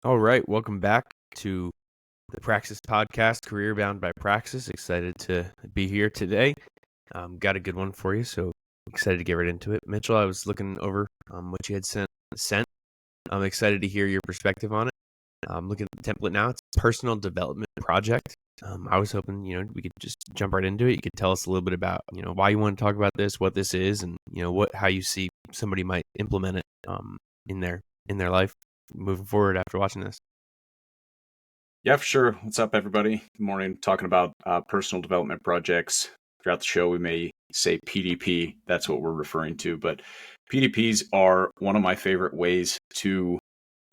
All right, welcome back to the Praxis podcast, Career Bound by Praxis. Excited to be here today. Got a good one for you, so excited to get right into it. Mitchell, I was looking over what you had sent. I'm excited to hear your perspective on it. Looking at the template now. It's a personal development project. I was hoping, we could just jump right into it. You could tell us a little bit about, why you want to talk about this, what this is, and how you see somebody might implement it in their life moving forward after watching this. Yeah, for sure. What's up, everybody? Good morning. Talking about personal development projects. Throughout the show, we may say PDP. That's what we're referring to. But PDPs are one of my favorite ways to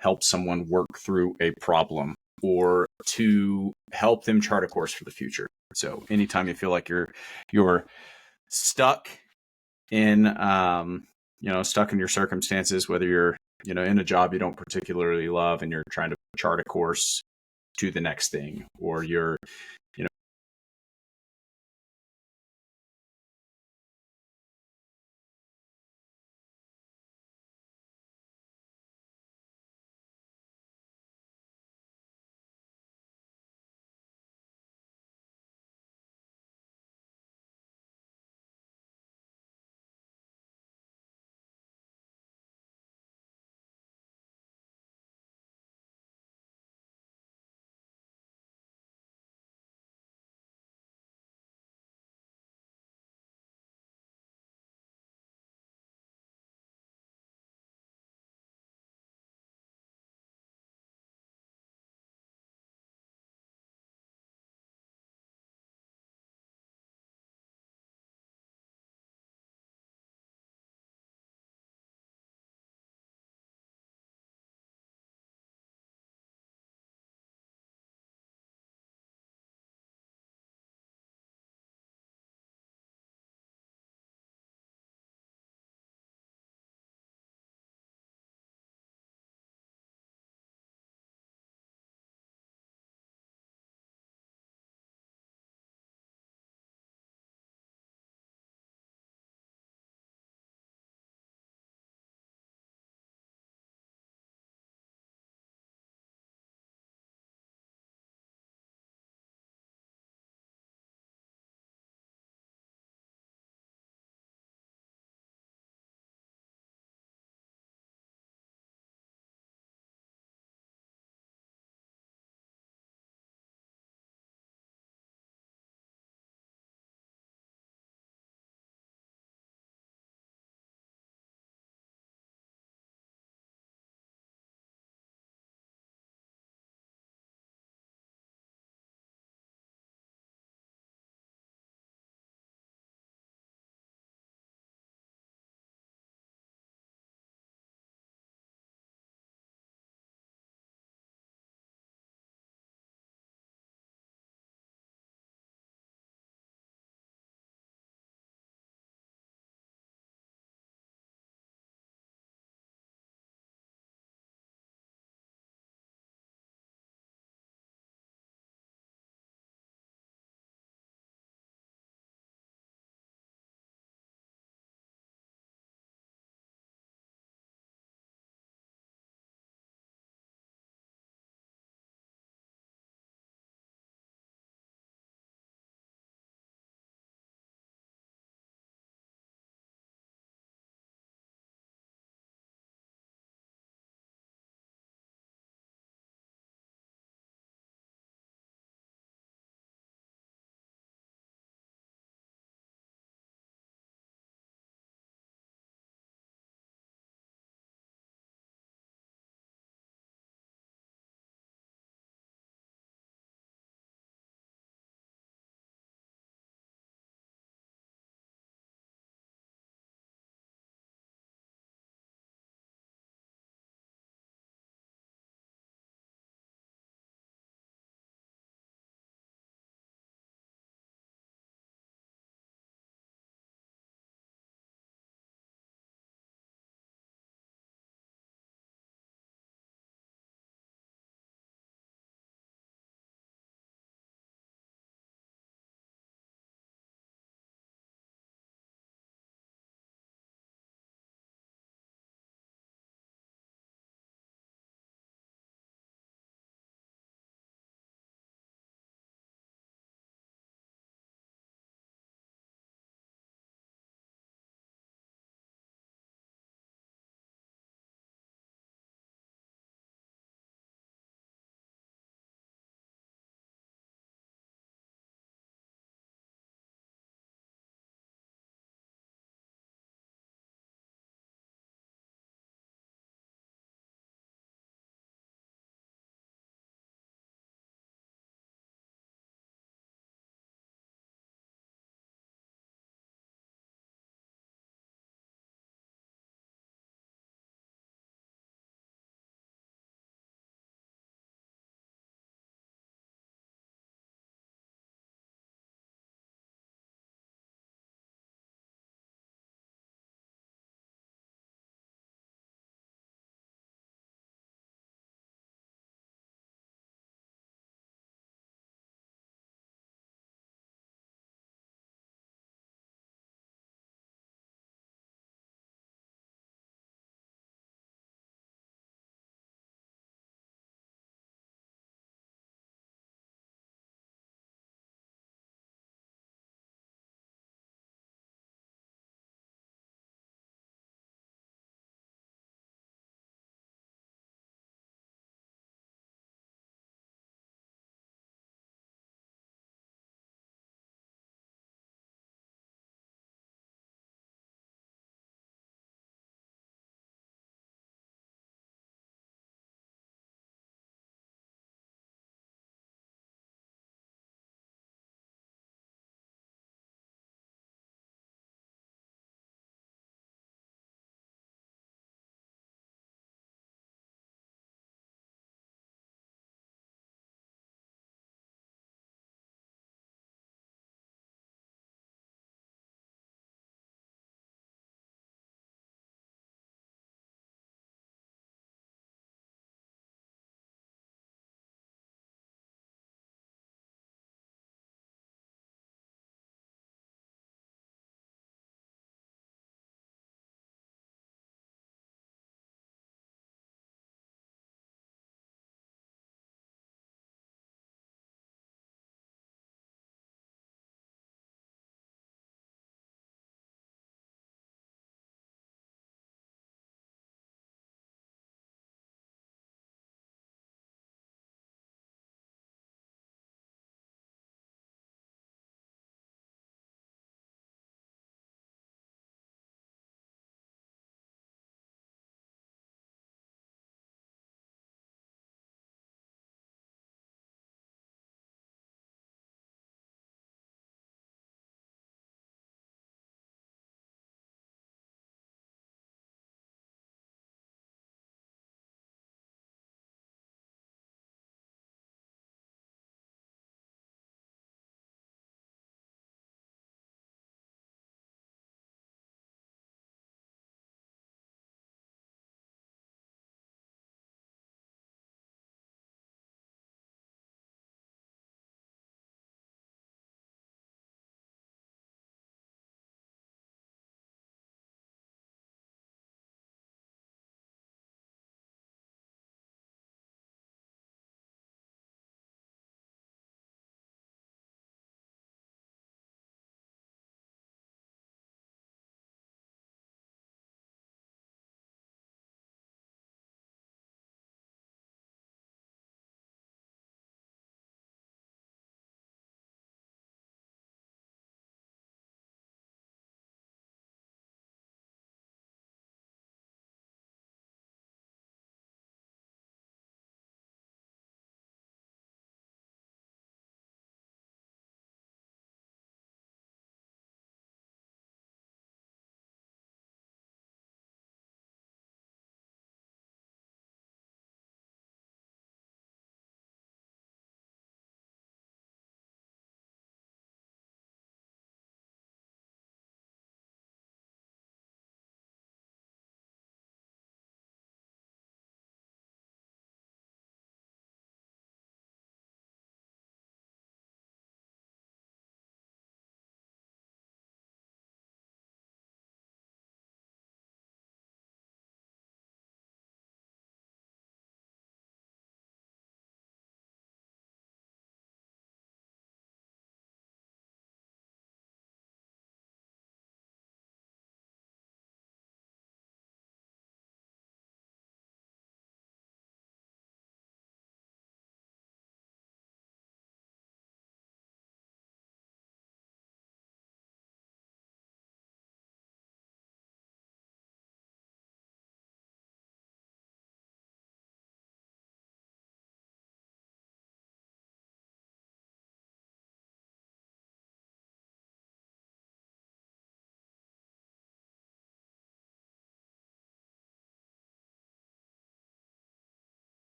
help someone work through a problem or to help them chart a course for the future. So anytime you feel like you're stuck in stuck in your circumstances, whether you're in a job you don't particularly love and you're trying to chart a course to the next thing, or you're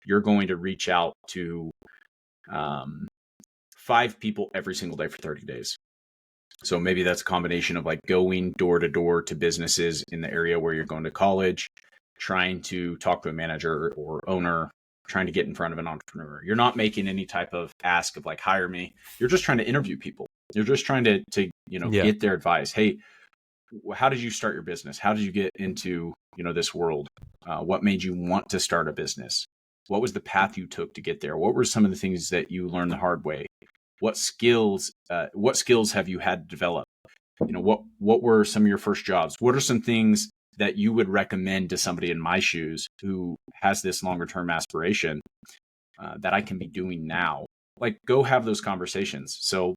you're going to reach out to 5 people every single day for 30 days. So maybe that's a combination of like going door to door to businesses in the area where you're going to college, trying to talk to a manager or owner, trying to get in front of an entrepreneur. You're not making any type of ask of like, hire me. You're just trying to interview people. You're just trying to get their advice. Hey, how did you start your business? How did you get into, this world? What made you want to start a business? What was the path you took to get there? What were some of the things that you learned the hard way? What skills have you had to develop? What were some of your first jobs? What are some things that you would recommend to somebody in my shoes who has this longer term aspiration that I can be doing now? Like, go have those conversations. So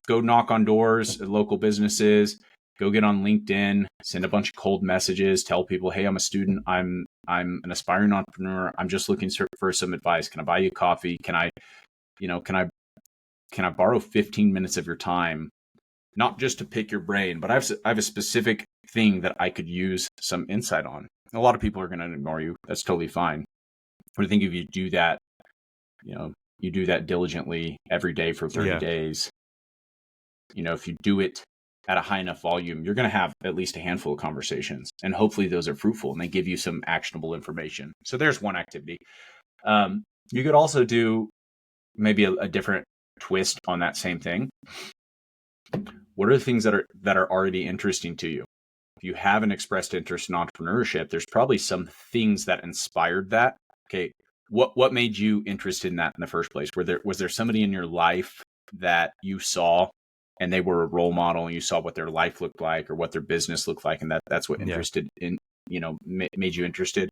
go knock on doors at local businesses, go get on LinkedIn, send a bunch of cold messages, tell people, hey, I'm a student. I'm an aspiring entrepreneur. I'm just looking for some advice. Can I buy you coffee? Can I borrow 15 minutes of your time? Not just to pick your brain, but I have a specific thing that I could use some insight on. A lot of people are going to ignore you. That's totally fine. But I think if you do that, you do that diligently every day for 30 days, if you do it at a high enough volume, you're going to have at least a handful of conversations, and hopefully those are fruitful and they give you some actionable information. So there's one activity. You could also do maybe a different twist on that same thing. What are the things that are already interesting to you? If you have an expressed interest in entrepreneurship, there's probably some things that inspired that. Okay, what made you interested in that in the first place? Was there somebody in your life that you saw and they were a role model, and you saw what their life looked like or what their business looked like, and that's what made you interested?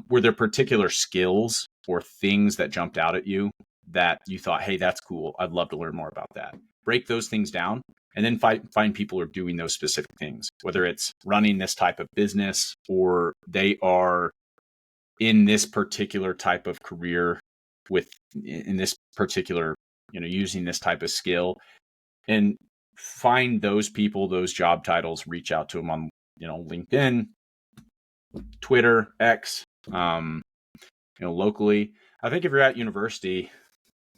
Were there particular skills or things that jumped out at you that you thought, hey, that's cool, I'd love to learn more about that? Break those things down, and then find people who are doing those specific things, whether it's running this type of business or they are in this particular type of career in this particular, using this type of skill, and find those people, those job titles, reach out to them on, LinkedIn, Twitter, X, locally. I think if you're at university,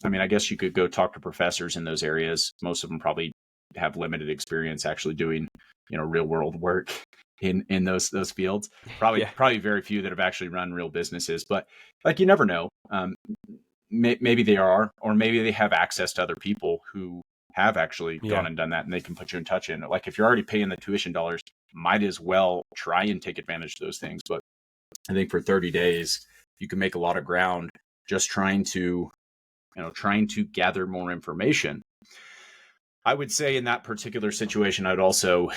I guess you could go talk to professors in those areas. Most of them probably have limited experience actually doing, real world work in those fields. Probably very few that have actually run real businesses, but like, you never know. Maybe they are, or maybe they have access to other people who have actually gone and done that, and they can put you in touch. And like, if you're already paying the tuition dollars, might as well try and take advantage of those things. But I think for 30 days, you can make a lot of ground just trying to gather more information. I would say in that particular situation, I would also,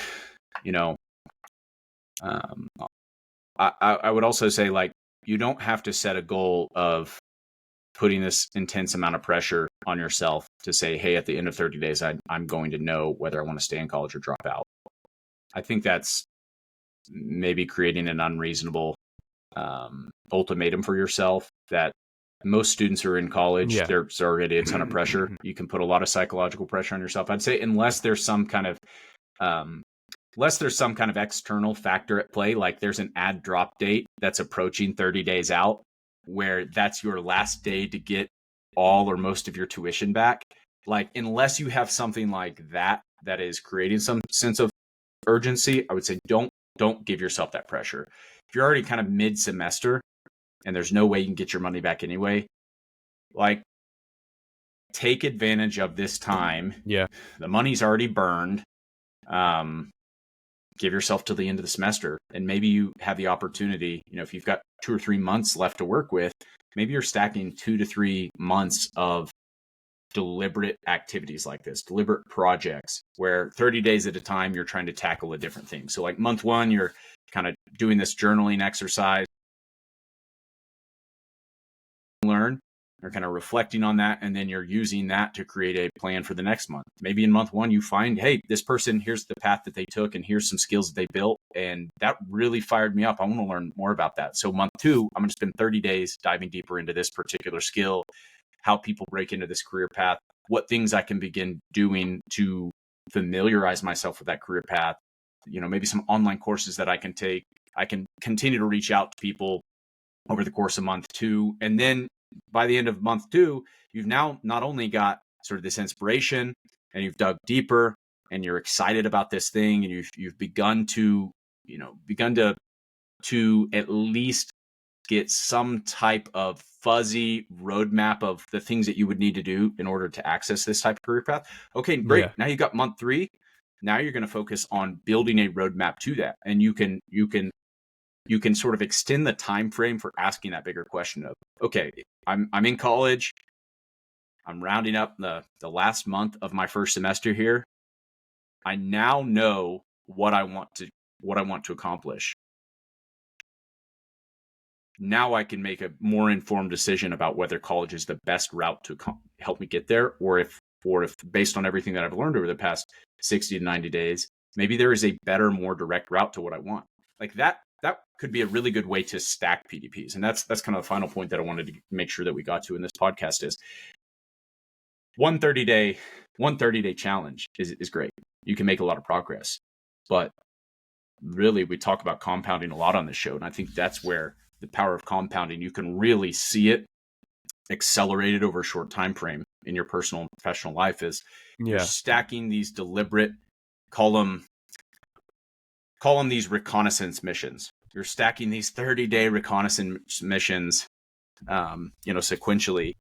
I would also say, like, you don't have to set a goal of putting this intense amount of pressure on yourself to say, hey, at the end of 30 days, I'm going to know whether I want to stay in college or drop out. I think that's maybe creating an unreasonable ultimatum for yourself. That most students who are in college, there's already a ton of pressure. You can put a lot of psychological pressure on yourself. I'd say unless there's some kind of external factor at play, like there's an ad drop date that's approaching 30 days out, where that's your last day to get all or most of your tuition back. Like, unless you have something like that is creating some sense of urgency, I would say don't give yourself that pressure. If you're already kind of mid-semester and there's no way you can get your money back anyway, like, take advantage of this time. Yeah. The money's already burned. Give yourself till the end of the semester, and maybe you have the opportunity, if you've got 2 or 3 months left to work with, maybe you're stacking 2 to 3 months of deliberate activities like this, deliberate projects, where 30 days at a time, you're trying to tackle a different thing. So like month 1, you're kind of doing this journaling exercise, learn, or kind of reflecting on that, and then you're using that to create a plan for the next month. Maybe in month 1, you find, hey, this person, here's the path that they took, and here's some skills that they built, and that really fired me up. I want to learn more about that. So month 2, I'm going to spend 30 days diving deeper into this particular skill, how people break into this career path, what things I can begin doing to familiarize myself with that career path, maybe some online courses that I can take. I can continue to reach out to people over the course of month 2. And then by the end of month 2, you've now not only got sort of this inspiration and you've dug deeper and you're excited about this thing, and you've begun to, to at least get some type of fuzzy roadmap of the things that you would need to do in order to access this type of career path. Okay, great. Yeah. Now you got month 3. Now you're going to focus on building a roadmap to that. And you can sort of extend the time frame for asking that bigger question of, okay, I'm in college. I'm rounding up the last month of my first semester here. I now know what I want to accomplish. Now I can make a more informed decision about whether college is the best route to help me get there, or if based on everything that I've learned over the past 60 to 90 days, maybe there is a better, more direct route to what I want. Like that could be a really good way to stack PDPs. And that's kind of the final point that I wanted to make sure that we got to in this podcast is one 30-day challenge is great. You can make a lot of progress, but really we talk about compounding a lot on this show. And I think that's where the power of compounding, you can really see it accelerated over a short time frame in your personal and professional life, is you're stacking these deliberate, call them these reconnaissance missions. You're stacking these 30-day reconnaissance missions, sequentially,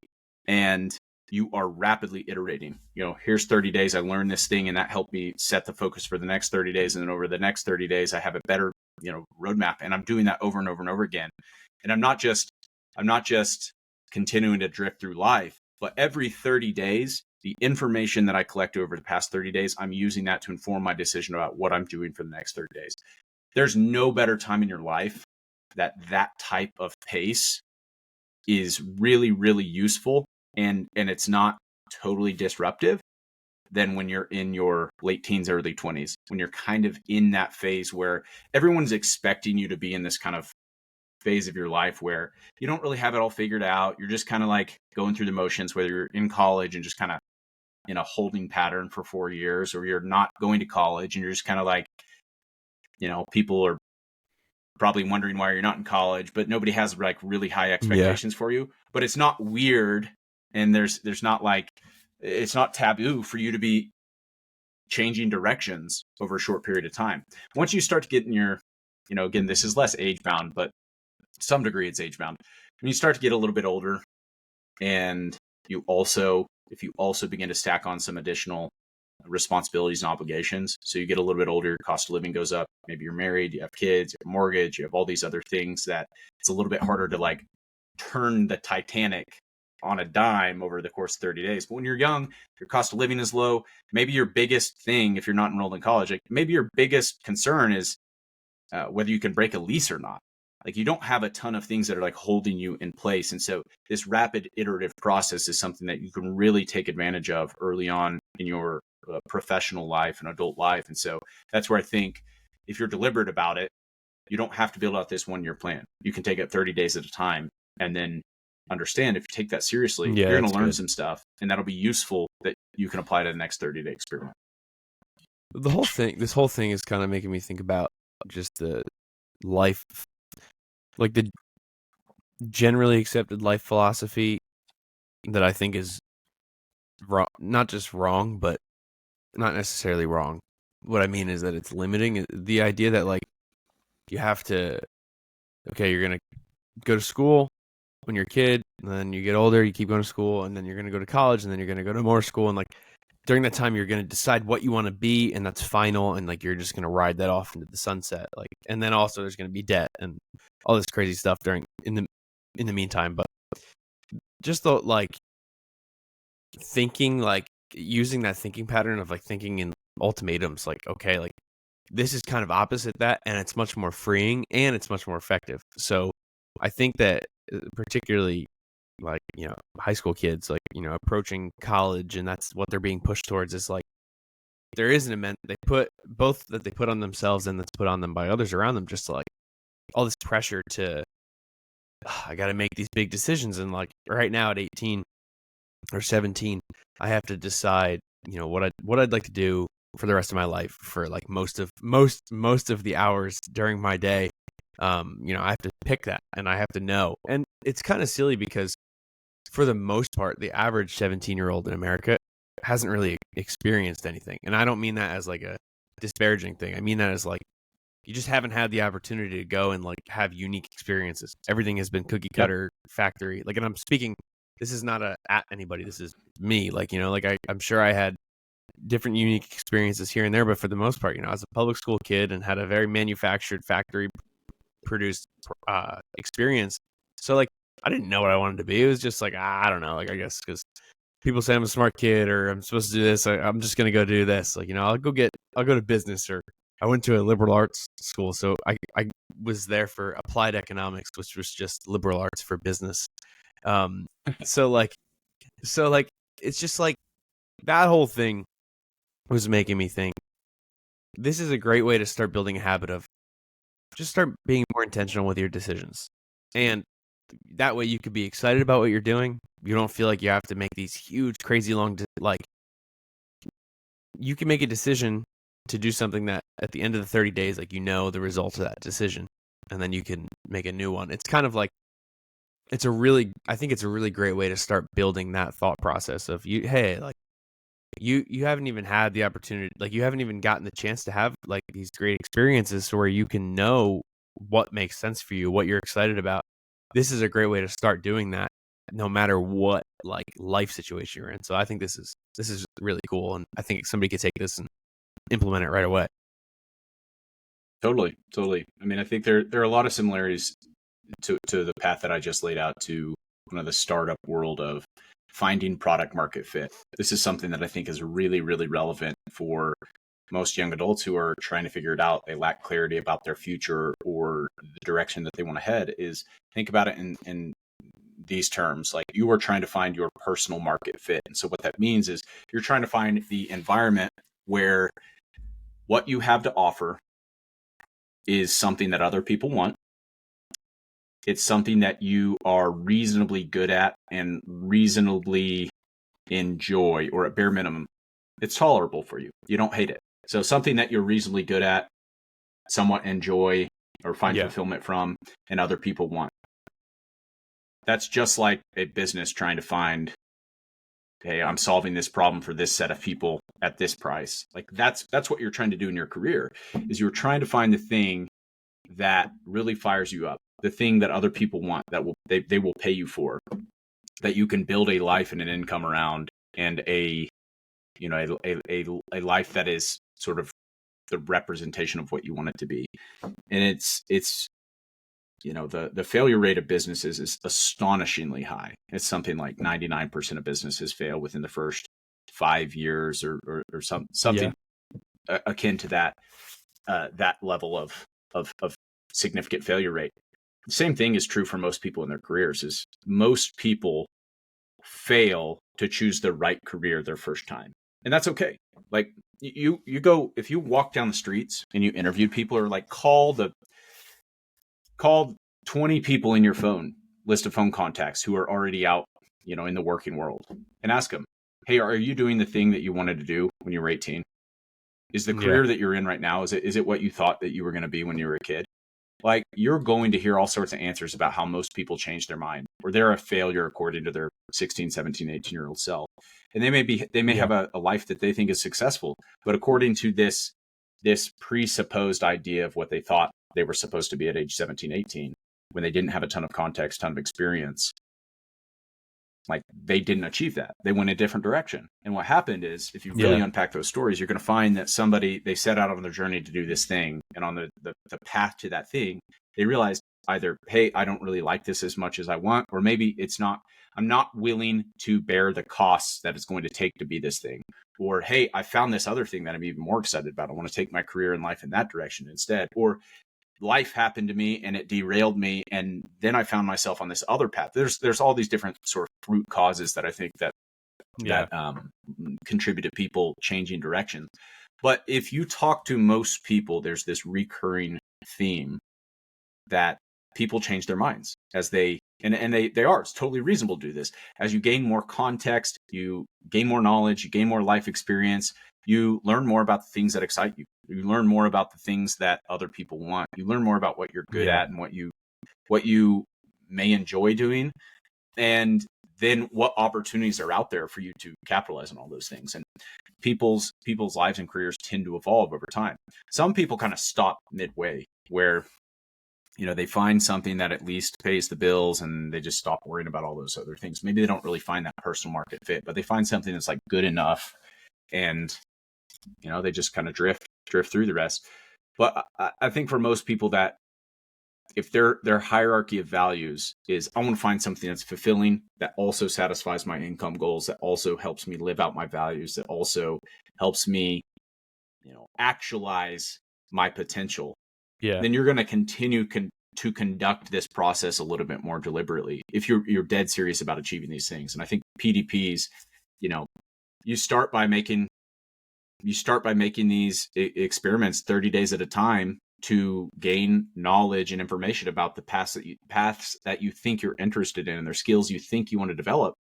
and you are rapidly iterating. Here's 30 days. I learned this thing, and that helped me set the focus for the next 30 days. And then over the next 30 days, I have a better, roadmap. And I'm doing that over and over and over again. And I'm not just continuing to drift through life, but every 30 days, the information that I collect over the past 30 days, I'm using that to inform my decision about what I'm doing for the next 30 days. There's no better time in your life that type of pace is really, really useful. And it's not totally disruptive than when you're in your late teens, early 20s, when you're kind of in that phase where everyone's expecting you to be in this kind of phase of your life where you don't really have it all figured out. You're just kind of like going through the motions, whether you're in college and just kind of in a holding pattern for 4 years, or you're not going to college and you're just kind of like, people are probably wondering why you're not in college, but nobody has like really high expectations for you. But it's not weird. And there's not like, it's not taboo for you to be changing directions over a short period of time. Once you start to get in your, again, this is less age bound, but to some degree it's age bound. When you start to get a little bit older, and if you also begin to stack on some additional responsibilities and obligations, so you get a little bit older, your cost of living goes up. Maybe you're married, you have kids, you have a mortgage, you have all these other things that it's a little bit harder to like turn the Titanic on a dime over the course of 30 days. But when you're young, your cost of living is low. Maybe your biggest thing, if you're not enrolled in college, like maybe your biggest concern is whether you can break a lease or not. Like you don't have a ton of things that are like holding you in place. And so this rapid iterative process is something that you can really take advantage of early on in your professional life and adult life. And so that's where I think if you're deliberate about it, you don't have to build out this 1-year plan. You can take it 30 days at a time, and then understand if you take that seriously, you're going to learn some stuff, and that'll be useful that you can apply to the next 30-day experiment. This whole thing is kind of making me think about just the life, like the generally accepted life philosophy that I think is wrong, not just wrong, but not necessarily wrong. What I mean is that it's limiting. The idea that like you have to, okay, you're going to go to school when you're a kid, and then you get older, you keep going to school, and then you're going to go to college, and then you're going to go to more school. And like during that time, you're going to decide what you want to be, and that's final. And like, you're just going to ride that off into the sunset. Like, and then also there's going to be debt and all this crazy stuff in the meantime. But just the like thinking, like using that thinking pattern of like thinking in ultimatums, like, okay, like this is kind of opposite that, and it's much more freeing and it's much more effective. So I think that particularly like, high school kids, like, approaching college, and that's what they're being pushed towards, is like, there is an immense, they put on themselves and that's put on them by others around them, just to, like, all this pressure to, I got to make these big decisions. And like right now at 18 or 17, I have to decide, what I'd like to do for the rest of my life, for like most of the hours during my day. I have to pick that and I have to know. And it's kind of silly because for the most part, the average 17-year-old in America hasn't really experienced anything. And I don't mean that as like a disparaging thing. I mean that as like you just haven't had the opportunity to go and like have unique experiences. Everything has been cookie Yep. cutter factory. Like, and I'm speaking, this is not at anybody. This is me. Like, like I'm sure I had different unique experiences here and there, but for the most part, I was a public school kid and had a very manufactured factory produced experience. So like, I didn't know what I wanted to be. It was just like, I don't know. Like, I guess because people say I'm a smart kid or I'm supposed to do this. I'm just going to go do this. Like, I'll go to business, or I went to a liberal arts school. So I was there for applied economics, which was just liberal arts for business. So like, it's just like that whole thing was making me think this is a great way to start building a habit of just start being more intentional with your decisions. And that way you could be excited about what you're doing. You don't feel like you have to make these huge, crazy long, like you can make a decision to do something that at the end of the 30 days, like, the result of that decision, and then you can make a new one. It's kind of like, I think it's a really great way to start building that thought process of hey, like you haven't even had the opportunity, like you haven't even gotten the chance to have like these great experiences where you can know what makes sense for you, what you're excited about. This is a great way to start doing that no matter what like life situation you're in. So I think this is really cool, and I think somebody could take this and implement it right away. Totally. I mean, I think there are a lot of similarities to the path that I just laid out to kind of the startup world of finding product market fit. This is something that I think is really, really relevant for most young adults who are trying to figure it out. They lack clarity about their future or the direction that they want to head. Is think about it in these terms. Like, you are trying to find your personal market fit. And so what that means is you're trying to find the environment where what you have to offer is something that other people want. It's something that you are reasonably good at and reasonably enjoy, or at bare minimum, it's tolerable for you. You don't hate it. So something that you're reasonably good at, somewhat enjoy, or find fulfillment from, and other people want. That's just like a business trying to find, hey, I'm solving this problem for this set of people at this price. Like that's what you're trying to do in your career, is you're trying to find the thing that really fires you up, the thing that other people want, that they will pay you for, that you can build a life and an income around, and a life that is sort of the representation of what you want it to be. And it's the failure rate of businesses is astonishingly high. It's something like 99% of businesses fail within the first 5 years, or something akin to that level of significant failure rate. The same thing is true for most people in their careers. Is most people fail to choose the right career their first time, and that's okay. Like, you go, if you walk down the streets and you interviewed people, or like call 20 people in your phone list of phone contacts who are already out, in the working world, and ask them, hey, are you doing the thing that you wanted to do when you were 18? Is the career that you're in right now, is it what you thought that you were going to be when you were a kid? Like, you're going to hear all sorts of answers about how most people change their mind, or they're a failure according to their 16, 17, 18-year-old self. And they may have a life that they think is successful, but according to this presupposed idea of what they thought they were supposed to be at age 17, 18, when they didn't have a ton of context, ton of experience, like, they didn't achieve that. They went a different direction. And what happened is, if you really unpack those stories, you're going to find that they set out on their journey to do this thing. And on the path to that thing, they realized either, hey, I don't really like this as much as I want, or maybe I'm not willing to bear the costs that it's going to take to be this thing. Or, hey, I found this other thing that I'm even more excited about. I want to take my career and life in that direction instead. Or life happened to me and it derailed me, and then I found myself on this other path. There's all these different sort of root causes that I think that contribute to people changing directions. But if you talk to most people, there's this recurring theme that people change their minds as they are. It's totally reasonable to do this. As you gain more context, you gain more knowledge, you gain more life experience, you learn more about the things that excite you. You learn more about the things that other people want. You learn more about what you're good at and what you may enjoy doing, and then what opportunities are out there for you to capitalize on all those things. And people's lives and careers tend to evolve over time. Some people kind of stop midway, where they find something that at least pays the bills and they just stop worrying about all those other things. Maybe they don't really find that personal market fit, but they find something that's like good enough, and they just kind of drift through the rest. But I think for most people, that if their hierarchy of values is, I want to find something that's fulfilling, that also satisfies my income goals, that also helps me live out my values, that also helps me actualize my potential, then you're going to continue to conduct this process a little bit more deliberately if you're dead serious about achieving these things. And I think PDPs, you start by making these experiments 30 days at a time to gain knowledge and information about the paths that you think you're interested in, and their skills you think you want to develop.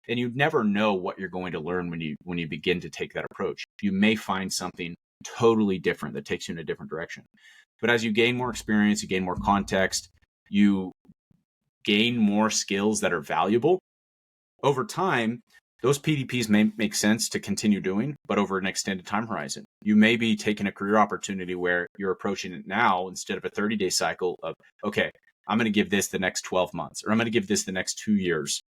And you never know what you're going to learn when you begin to take that approach. You may find something totally different that takes you in a different direction. But as you gain more experience, you gain more context, you gain more skills that are valuable over time. Those PDPs may make sense to continue doing, but over an extended time horizon. You may be taking a career opportunity where you're approaching it now instead of a 30-day cycle of, okay, I'm going to give this the next 12 months, or I'm going to give this the next 2 years.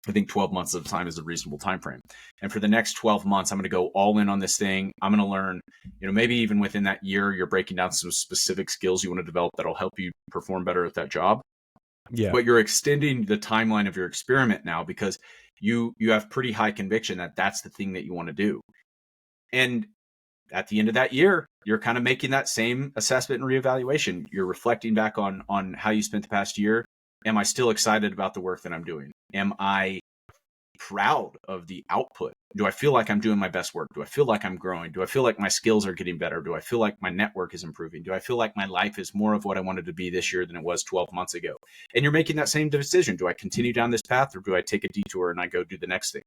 I think 12 months of time is a reasonable time frame. And for the next 12 months, I'm going to go all in on this thing. I'm going to learn, maybe even within that year, you're breaking down some specific skills you want to develop that'll help you perform better at that job. Yeah. But you're extending the timeline of your experiment now because you have pretty high conviction that that's the thing that you want to do. And at the end of that year, you're kind of making that same assessment and reevaluation. You're reflecting back on how you spent the past year. Am I still excited about the work that I'm doing? Am I proud of the output? Do I feel like I'm doing my best work? Do I feel like I'm growing? Do I feel like my skills are getting better? Do I feel like my network is improving? Do I feel like my life is more of what I wanted to be this year than it was 12 months ago? And you're making that same decision. Do I continue down this path, or do I take a detour and I go do the next thing?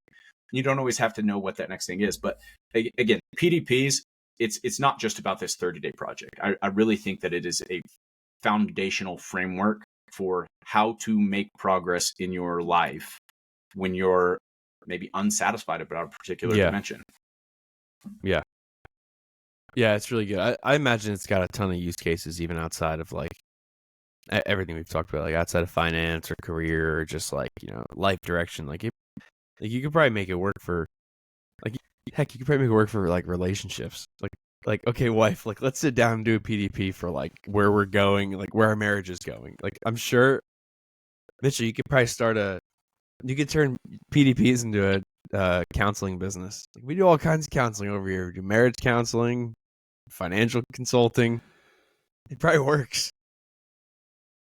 You don't always have to know what that next thing is. But again, PDPs, it's not just about this 30-day project. I really think that it is a foundational framework for how to make progress in your life when you're maybe unsatisfied about a particular dimension. Yeah, it's really good. I imagine it's got a ton of use cases even outside of like everything we've talked about, like outside of finance or career or just like, life direction. Like you could probably make it work for, like, heck, you could probably make it work for like relationships. Like, okay, wife, like, let's sit down and do a PDP for like where we're going, like where our marriage is going. Like, I'm sure, Mitchell, you could probably you could turn PDPs into a counseling business. Like, we do all kinds of counseling over here. We do marriage counseling, financial consulting. It probably works.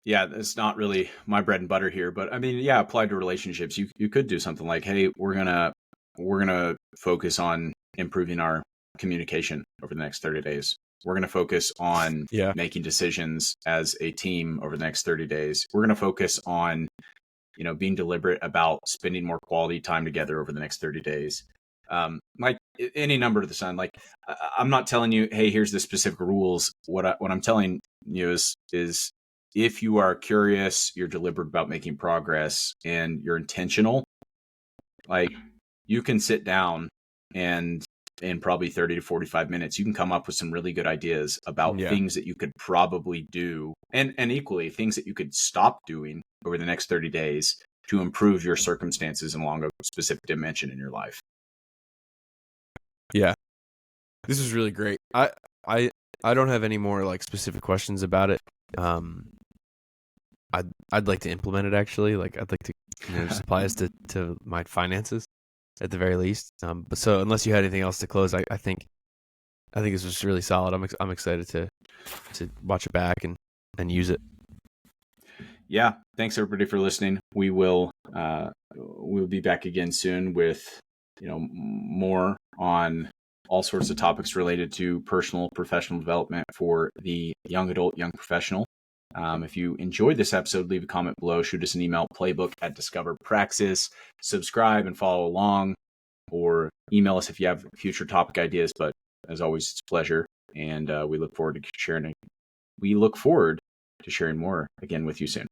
Yeah, it's not really my bread and butter here, but I mean, yeah, applied to relationships, you could do something like, hey, we're gonna focus on improving our communication over the next 30 days. We're gonna focus on making decisions as a team over the next 30 days. We're gonna focus on being deliberate about spending more quality time together over the next 30 days. Like any number of the sun. Like, I'm not telling you, hey, here's the specific rules. What I'm telling you is if you are curious, you're deliberate about making progress, and you're intentional, like, you can sit down and in probably 30 to 45 minutes, you can come up with some really good ideas about things that you could probably do, and equally things that you could stop doing over the next 30 days to improve your circumstances along a specific dimension in your life. Yeah. This is really great. I don't have any more like specific questions about it. I'd like to implement it, actually. Like, I'd like to just apply this to my finances at the very least. But so unless you had anything else to close, I think this was really solid. I'm excited to watch it back and use it. Yeah, thanks everybody for listening. We'll be back again soon with more on all sorts of topics related to personal, professional development for the young adult, young professional. If you enjoyed this episode, leave a comment below, shoot us an email, playbook@Discover Praxis, subscribe and follow along, or email us if you have future topic ideas. But as always, it's a pleasure. and we look forward to sharing. We look forward to sharing more again with you soon.